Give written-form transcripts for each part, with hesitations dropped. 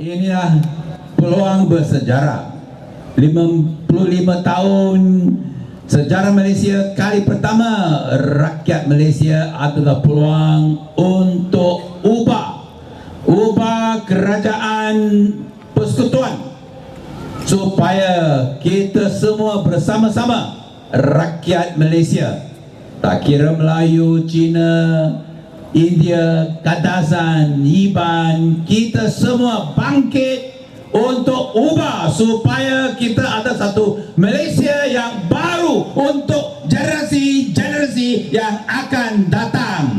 Inilah peluang bersejarah. 55 tahun sejarah Malaysia, kali pertama rakyat Malaysia adalah peluang untuk ubah kerajaan persekutuan supaya kita semua bersama-sama rakyat Malaysia, tak kira Melayu, Cina, India, Kadazan, Iban, kita semua bangkit untuk ubah supaya kita ada satu Malaysia yang baru untuk generasi-generasi yang akan datang.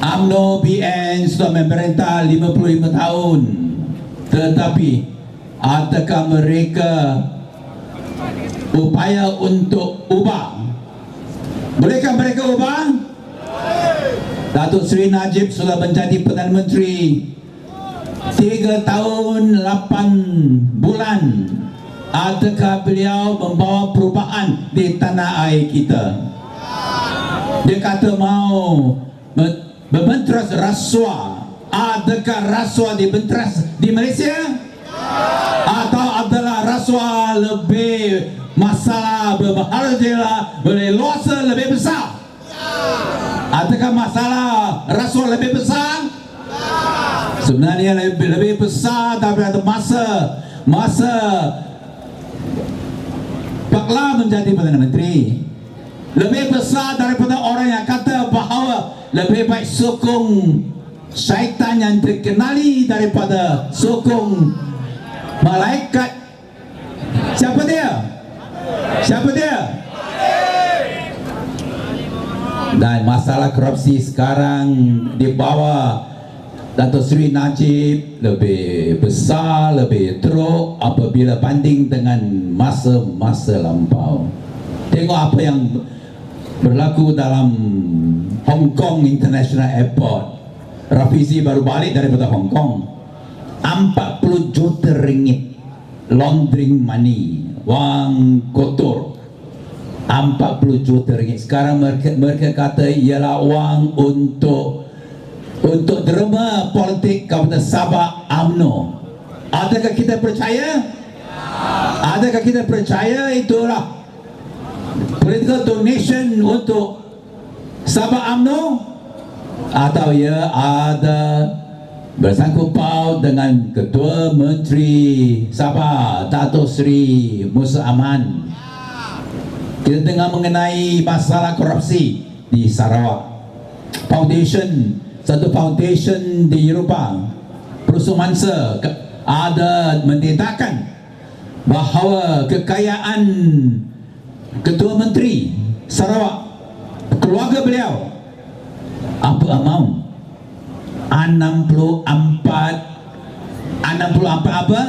UMNO BN sudah memerintah 55 tahun, tetapi adakah mereka upaya untuk ubah? Bolehkah mereka ubah? Datuk Seri Najib sudah menjadi Perdana Menteri 3 tahun 8 bulan. Adakah beliau membawa perubahan di tanah air kita? Dia kata mau membentras rasuah. Adakah rasuah dibentras di Malaysia? Atau adalah rasuah lebih masalah bermasalah berleluasa lebih besar? Adakah masalah rasuah lebih besar? Sebenarnya lebih besar, tapi ada masa Pak La menjadi Perdana Menteri lebih besar daripada orang yang kata bahawa lebih baik sokong syaitan yang terkenali daripada sokong malaikat. Siapa dia? Siapa dia? Dan masalah korupsi sekarang di bawah Datuk Seri Najib lebih besar, lebih teruk apabila banding dengan masa-masa lampau. Tengok apa yang berlaku dalam Hong Kong International Airport. Rafizi baru balik daripada Hong Kong. 40 juta ringgit laundering money, wang kotor. 40 juta ringgit. Sekarang mereka kata ialah wang untuk derma politik kepada Sabah UMNO. Adakah kita percaya? Adakah kita percaya itulah political donation untuk Sabah UMNO? Atau ia ada bersangkut paut dengan Ketua Menteri Sabah Datuk Seri Musa Aman? Kita dengar mengenai masalah korupsi di Sarawak. Satu foundation di Eropah, Perusahaan Mangsa, ada mendedahkan bahawa kekayaan Ketua Menteri Sarawak, keluarga beliau, apa amount? 64 apa?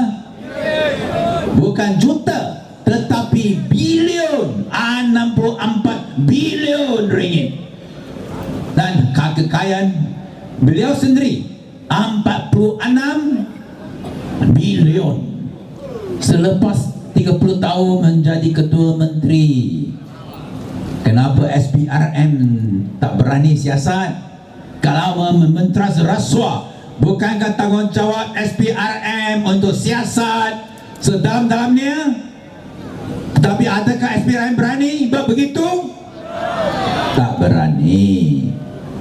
Bukan juta, tetapi bilion, 64 bilion ringgit. Dan kekayaan beliau sendiri 46 bilion selepas 30 tahun menjadi Ketua Menteri. Kenapa SPRM tak berani siasat? Kalau membentras rasuah, bukankah tanggungjawab SPRM untuk siasat sedalam-dalamnya? Tapi adakah SPRM berani buat begitu? Tak berani.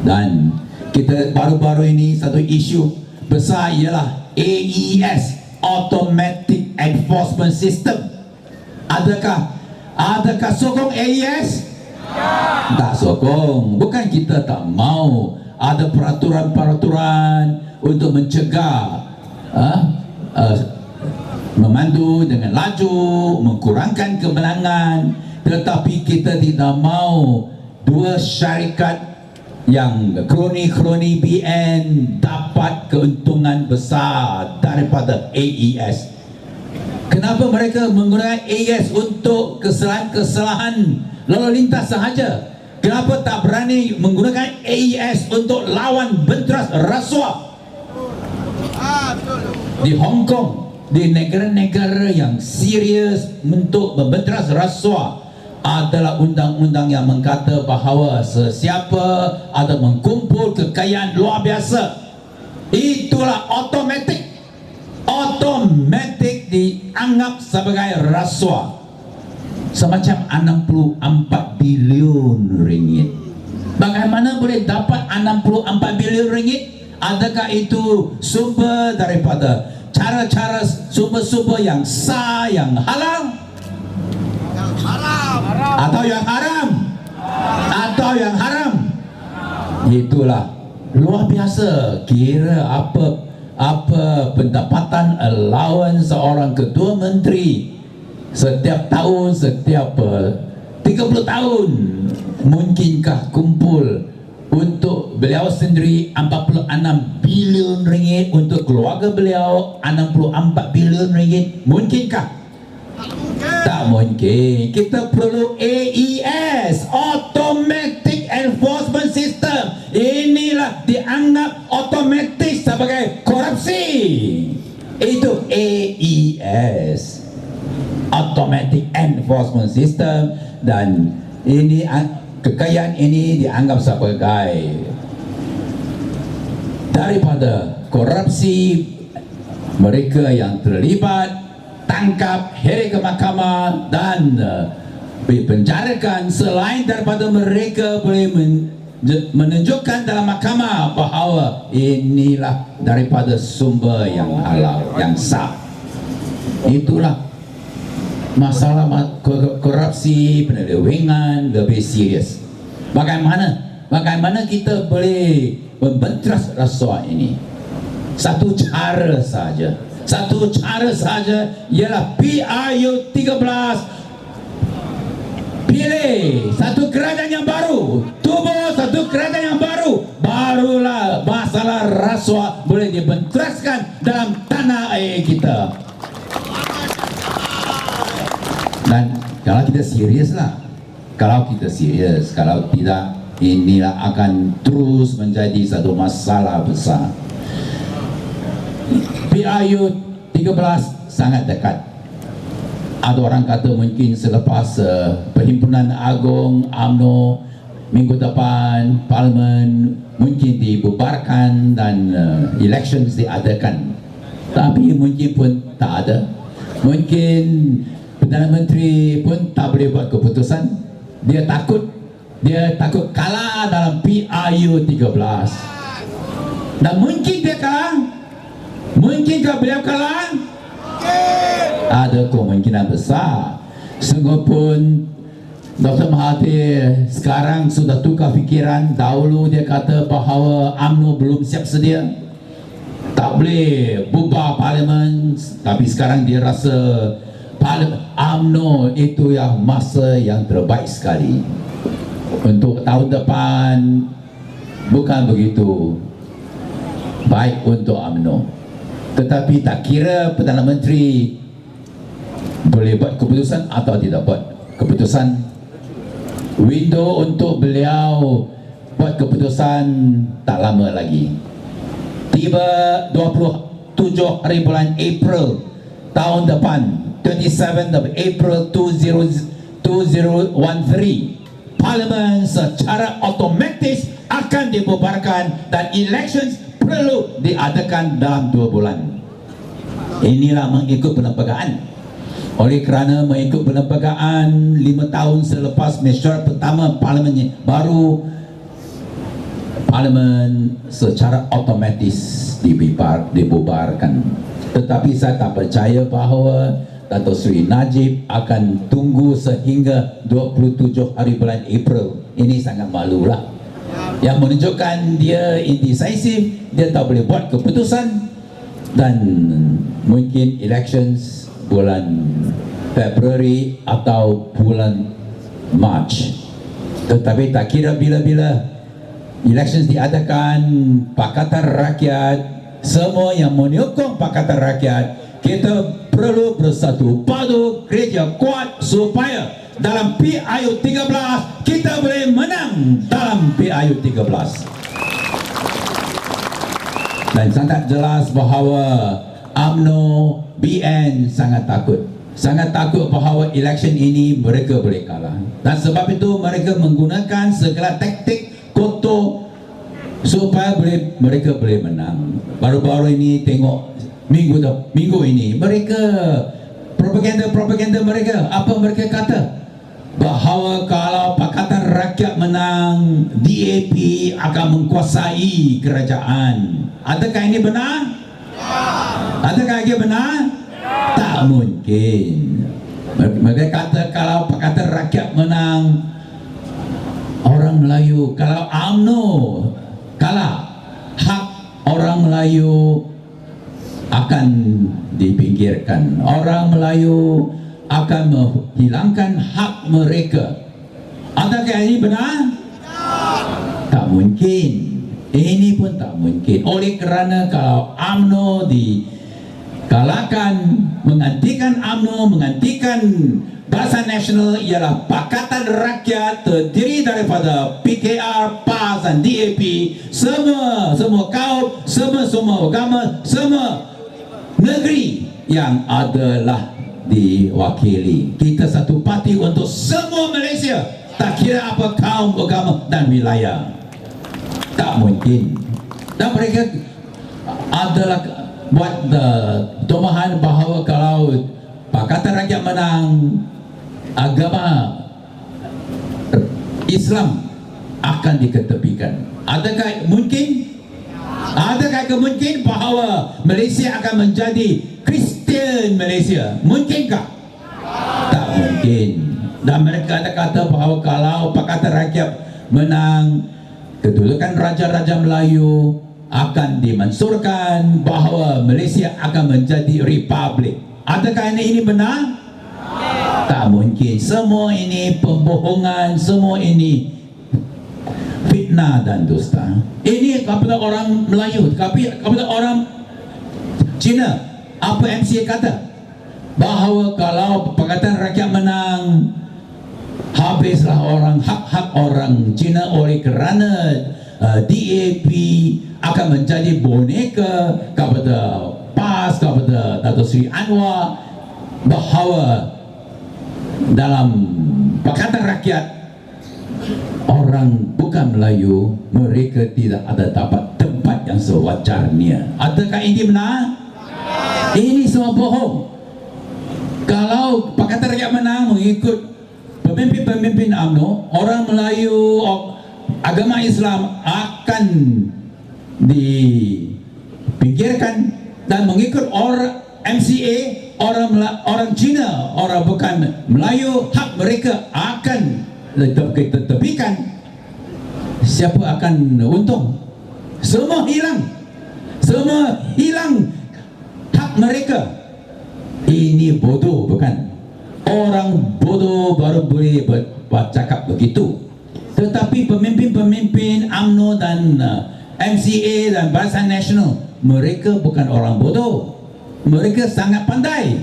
Dan kita baru-baru ini satu isu besar ialah AES, Automatic Enforcement System. Adakah sokong AES? Tak sokong. Bukan kita tak mau ada peraturan-peraturan untuk mencegah memandu dengan laju, mengkurangkan kemenangan, tetapi kita tidak mau dua syarikat yang kroni-kroni BN dapat keuntungan besar daripada AES. Kenapa mereka menggunakan AES untuk kesalahan-kesalahan lalu lintas sahaja? Kenapa tak berani menggunakan AES untuk lawan bentras rasuah? Di Hong Kong, di negara-negara yang serius untuk membentras rasuah, adalah undang-undang yang mengkata bahawa sesiapa ada mengkumpul kekayaan luar biasa, itulah automatik dianggap sebagai rasuah. Semacam 64 bilion ringgit. Bagaimana boleh dapat 64 bilion ringgit? Adakah itu sumber daripada cara-cara sumber-sumber yang sah, yang halal? Atau yang haram? Atau yang haram? Itulah luar biasa. Kira apa pendapatan allowance seorang ketua menteri setiap tahun, setiap 30 tahun. Mungkinkah kumpul untuk beliau sendiri 46 bilion ringgit, untuk keluarga beliau 64 bilion ringgit? Mungkinkah? Tak mungkin. Kita perlu AES, Automatic Enforcement System. Inilah dianggap otomatis sebagai korupsi. Itu AES, Automatic Enforcement System. Dan ini kekayaan ini dianggap sebagai daripada korupsi. Mereka yang terlibat tangkap, heret ke mahkamah dan dipenjarakan. Selain daripada mereka boleh menunjukkan dalam mahkamah bahawa inilah daripada sumber yang halal, yang sah. Itulah masalah korupsi, penyelewengan lebih serius. Bagaimana kita boleh membentras rasuah ini? Satu cara saja ialah PRU 13. Pilih satu kerajaan yang baru, tubuh satu kerajaan yang baru, barulah masalah rasuah boleh dibentraskan dalam tanah air kita. Dan kalau kita serius, kalau tidak, inilah akan terus menjadi satu masalah besar. PRU 13 sangat dekat. Ada orang kata mungkin selepas Perhimpunan Agung UMNO minggu depan, Parlimen mungkin dibubarkan dan elections diadakan. Tapi mungkin pun tak ada. Mungkin Perdana Menteri pun tak boleh buat keputusan. Dia takut kalah dalam PRU 13. Dan mungkin dia kalah. Mungkinkah beliau kalah? Ada kemungkinan besar. Sungguh pun Dr. Mahathir sekarang sudah tukar fikiran. Dahulu dia kata bahawa UMNO belum siap sedia, tak boleh bubar parlimen. Tapi sekarang dia rasa UMNO itu yang masa yang terbaik sekali. Untuk tahun depan bukan begitu baik untuk UMNO. Tetapi tak kira Perdana Menteri boleh buat keputusan atau tidak buat keputusan, window untuk beliau buat keputusan tak lama lagi. Tiba 27 hari bulan April tahun depan, 27 of April 2013, Parlimen secara otomatis akan dibubarkan dan elections perlu diadakan dalam 2 bulan. Inilah mengikut perlembagaan. Oleh kerana mengikut perlembagaan 5 tahun selepas mesyuarat pertama Parlimen baru, Parlimen secara otomatis dibubarkan. Tetapi saya tak percaya bahawa Dato' Seri Najib akan tunggu sehingga 27 hari bulan April. Ini sangat malulah. Yang menunjukkan dia indecisive, dia tak boleh buat keputusan. Dan mungkin elections bulan Februari atau bulan March. Tetapi tak kira bila-bila elections diadakan, Pakatan Rakyat, semua yang menyokong Pakatan Rakyat, kita perlu bersatu padu, kerja kuat supaya dalam PRU 13 kita boleh menang dalam PRU 13. Dan sangat jelas bahawa UMNO BN sangat takut. sangat takut bahawa election ini mereka boleh kalah. Dan sebab itu mereka menggunakan segala taktik kotor supaya mereka boleh menang. Baru-baru ini tengok minggu ini mereka propaganda mereka, apa mereka kata? Bahawa kalau Pakatan Rakyat menang, DAP akan mengkuasai kerajaan. Adakah ini benar? Adakah ini benar? Tak mungkin. Mereka kata kalau Pakatan Rakyat menang, orang Melayu, kalau UMNO kalah, hak orang Melayu akan dipinggirkan. Orang Melayu akan menghilangkan hak mereka. Adakah ini benar? Tak mungkin. Ini pun tak mungkin. Oleh kerana kalau UMNO dikalahkan, menggantikan UMNO, menggantikan Barisan Nasional ialah Pakatan Rakyat terdiri daripada PKR, PAS dan DAP. Semua kaum, semua agama, semua negeri yang adalah diwakili. Kita satu parti untuk semua Malaysia, tak kira apa kaum, agama dan wilayah. Tak mungkin. Dan mereka adalah buat tumahan bahawa kalau Pakatan Rakyat menang, agama Islam akan diketepikan. Adakah mungkin? Adakah kemungkinan bahawa Malaysia akan menjadi Kristian Malaysia? Mungkinkah? Tak mungkin. Dan mereka kata bahawa kalau Pakatan Rakyat menang, kedudukan Raja-Raja Melayu akan dimansurkan, bahawa Malaysia akan menjadi republik. Adakah ini benar? Tak mungkin. Semua ini pembohongan, semua ini fitnah dan dusta. Ini kepada orang Melayu, tapi kepada orang Cina, apa MCA kata? Bahawa kalau Pakatan Rakyat menang, habislah hak-hak orang Cina oleh kerana DAP akan menjadi boneka kepada PAS, kepada Dato' Seri Anwar, bahawa dalam Pakatan Rakyat orang bukan Melayu, mereka tidak ada dapat tempat yang sewajarnya. Adakah ini benar? Ini semua bohong. Kalau Pakatan Rakyat menang mengikut pemimpin-pemimpin UMNO, orang Melayu, agama Islam akan dipinggirkan, dan mengikut orang MCA, orang Cina, orang bukan Melayu, hak mereka akan ditepikan. Siapa akan untung? Semua hilang hak mereka. Ini bodoh, bukan? Orang bodoh baru boleh bercakap begitu. Tetapi pemimpin-pemimpin UMNO dan MCA dan Barisan Nasional, mereka bukan orang bodoh. Mereka sangat pandai.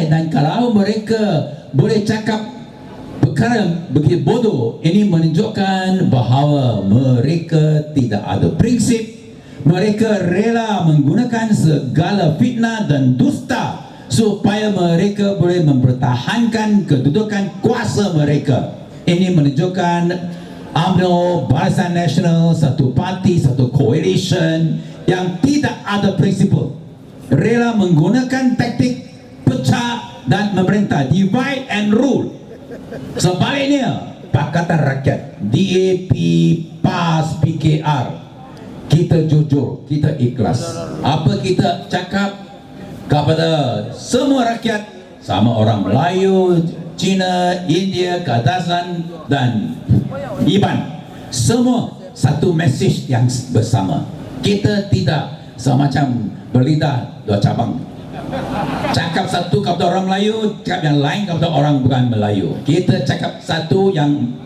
Dan kalau mereka boleh cakap perkara begitu bodoh, ini menunjukkan bahawa mereka tidak ada prinsip. Mereka rela menggunakan segala fitnah dan dusta supaya mereka boleh mempertahankan kedudukan kuasa mereka. Ini menunjukkan UMNO, Barisan Nasional, satu parti, satu coalition yang tidak ada prinsip, rela menggunakan taktik pecah dan memerintah, divide and rule. Sebaliknya, Pakatan Rakyat, DAP, PAS, PKR, kita jujur, kita ikhlas. Apa kita cakap kepada semua rakyat, sama orang Melayu, Cina, India, Kedasan dan Iban, semua satu mesej yang bersama. Kita tidak semacam berlidah dua cabang. Cakap satu kepada orang Melayu, cakap yang lain kepada orang bukan Melayu. Kita cakap satu yang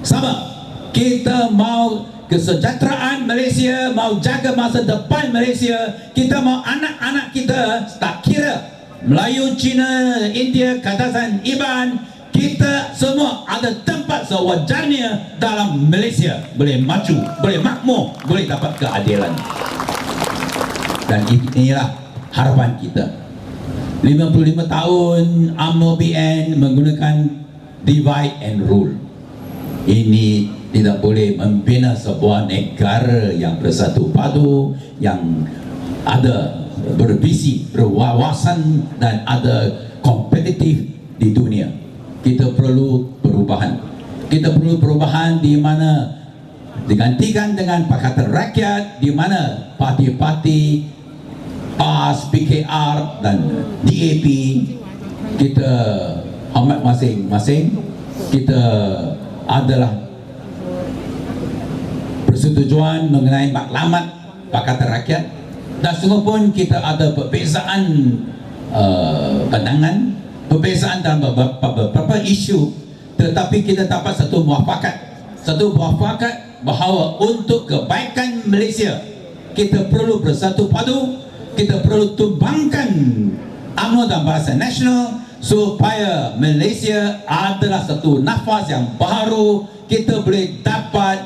sama. Kita mau kesejahteraan Malaysia, mau jaga masa depan Malaysia. Kita mau anak-anak kita, tak kira Melayu, Cina, India, Kedasan, Iban, kita semua ada tempat sewajarnya dalam Malaysia. Boleh maju, boleh makmur, boleh dapat keadilan. Dan inilah harapan kita. 55 tahun UMNO PN menggunakan divide and rule. Ini tidak boleh membina sebuah negara yang bersatu padu, yang ada bervisi, berwawasan dan ada kompetitif di dunia. Kita perlu perubahan. Kita perlu perubahan di mana digantikan dengan Pakatan Rakyat, di mana parti-parti PAS, PKR dan DAP kita hormat masing-masing. Kita adalah persetujuan mengenai maklumat Pakatan Rakyat, dan semua pun kita ada perbezaan pandangan, perbezaan dalam beberapa isu, tetapi kita dapat satu muafakat bahawa untuk kebaikan Malaysia kita perlu bersatu padu, kita perlu tumbangkan UMNO dan Barisan Nasional supaya Malaysia adalah satu nafas yang baru. Kita boleh dapat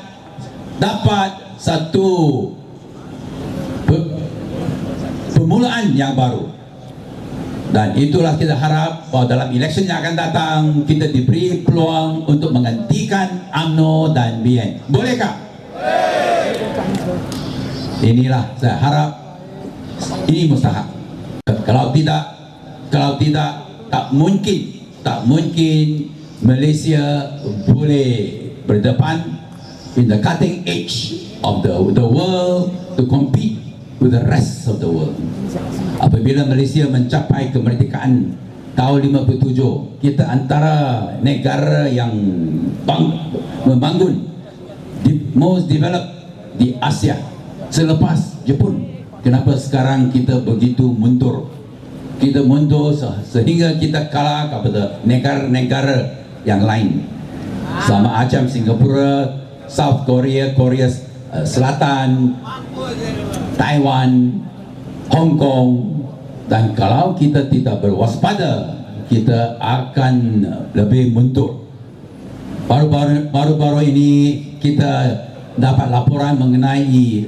satu permulaan yang baru, dan itulah kita harap bahawa dalam election yang akan datang kita diberi peluang untuk menggantikan UMNO dan BN. Bolehkah? Inilah saya harap, ini mustahak. Kalau tidak tak mungkin Malaysia boleh berdepan in the cutting edge of the world to compete with the rest of the world. Apabila Malaysia mencapai kemerdekaan tahun 57, kita antara negara yang membangun most developed di Asia selepas Jepun. Kenapa sekarang kita begitu mundur? Kita mundur sehingga kita kalah kepada negara-negara yang lain, sama macam Singapura, South Korea, Korea Selatan, Taiwan, Hong Kong. Dan kalau kita tidak berwaspada, kita akan lebih mundur. Baru-baru ini kita dapat laporan mengenai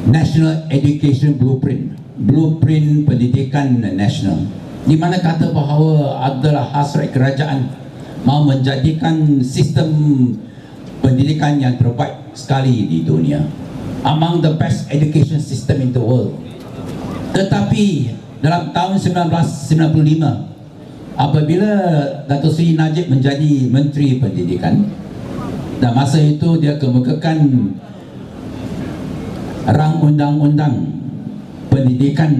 National Education Blueprint pendidikan nasional, di mana kata bahawa adalah hasrat kerajaan mau menjadikan sistem pendidikan yang terbaik sekali di dunia, among the best education system in the world. Tetapi dalam tahun 1995, apabila Dato' Seri Najib menjadi Menteri Pendidikan, dan masa itu dia kemukakan rang undang-undang pendidikan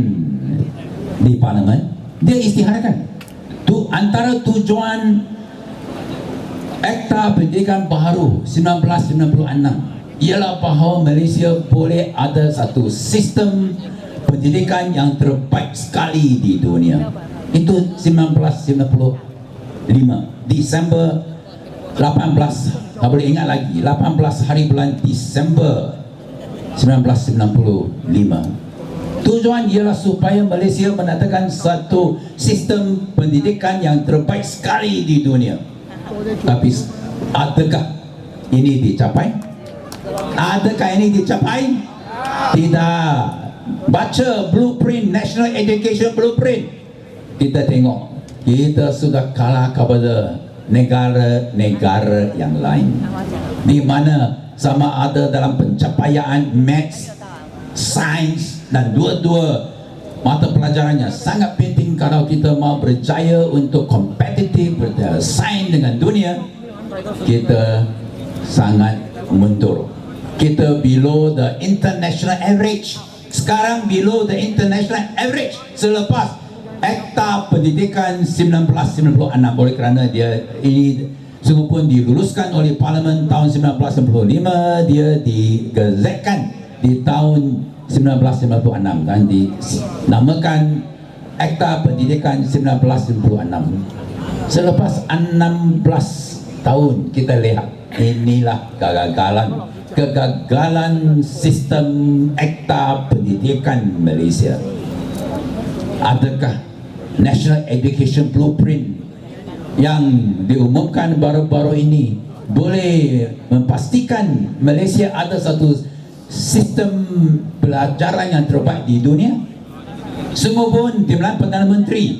di Parlimen, dia isytiharkan antara tujuan Akta Pendidikan Baharu 1996 ialah bahawa Malaysia boleh ada satu sistem pendidikan yang terbaik sekali di dunia. Itu 1995 Disember 18, tak boleh ingat lagi, 18 hari bulan Disember 1995. Tujuan ialah supaya Malaysia mendatangkan satu sistem pendidikan yang terbaik sekali di dunia. Tapi adakah ini dicapai? Adakah ini dicapai? Tidak. Baca blueprint, National Education Blueprint, kita tengok kita sudah kalah kepada negara-negara yang lain, di mana sama ada dalam pencapaian maths, sains, dan dua-dua mata pelajarannya sangat penting kalau kita mau berjaya untuk kompetitif bersaing dengan dunia. Kita sangat mundur. Kita below the international average. Sekarang below the international average selepas Akta Pendidikan 1996. Oleh kerana dia ini semua pun diluluskan oleh Parlimen tahun 1995, dia digazetkan di tahun 1996 dan dinamakan Akta Pendidikan 1996. Selepas 16 tahun kita lihat inilah kegagalan sistem Akta Pendidikan Malaysia. Adakah National Education Blueprint yang diumumkan baru-baru ini boleh memastikan Malaysia ada satu sistem pelajaran yang terbaik di dunia? Semua pun Timbalan Perdana Menteri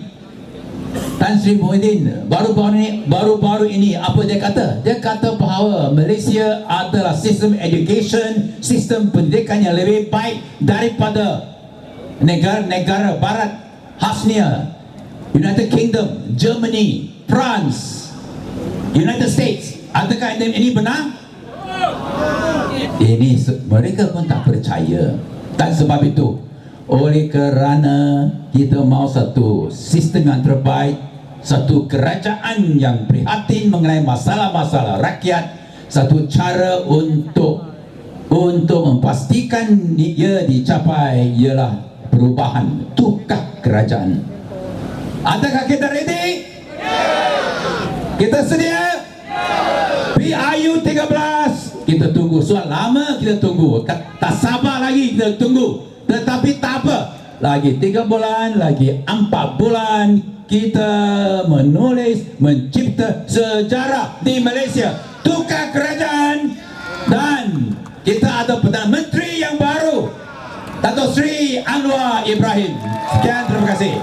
Tan Sri Muhyiddin baru-baru ini apa dia kata? Dia kata bahawa Malaysia adalah sistem education, sistem pendidikan yang lebih baik daripada negara-negara barat khasnya United Kingdom, Germany, France, United States. Adakah ini benar? Ini mereka pun tak percaya. Dan sebab itu, oleh kerana kita mahu satu sistem yang terbaik, satu kerajaan yang prihatin mengenai masalah-masalah rakyat, satu cara untuk memastikan ia dicapai ialah perubahan tukar kerajaan. Adakah kita ready? Kita sedia? PIU 13 kita tunggu. Soal lama kita tunggu, tak sabar lagi kita tunggu. Tetapi tak apa, lagi 3 bulan, lagi 4 bulan kita menulis, mencipta sejarah di Malaysia, tukar kerajaan, dan kita ada Perdana Menteri yang baru, Dato' Sri Anwar Ibrahim. Sekian, terima kasih.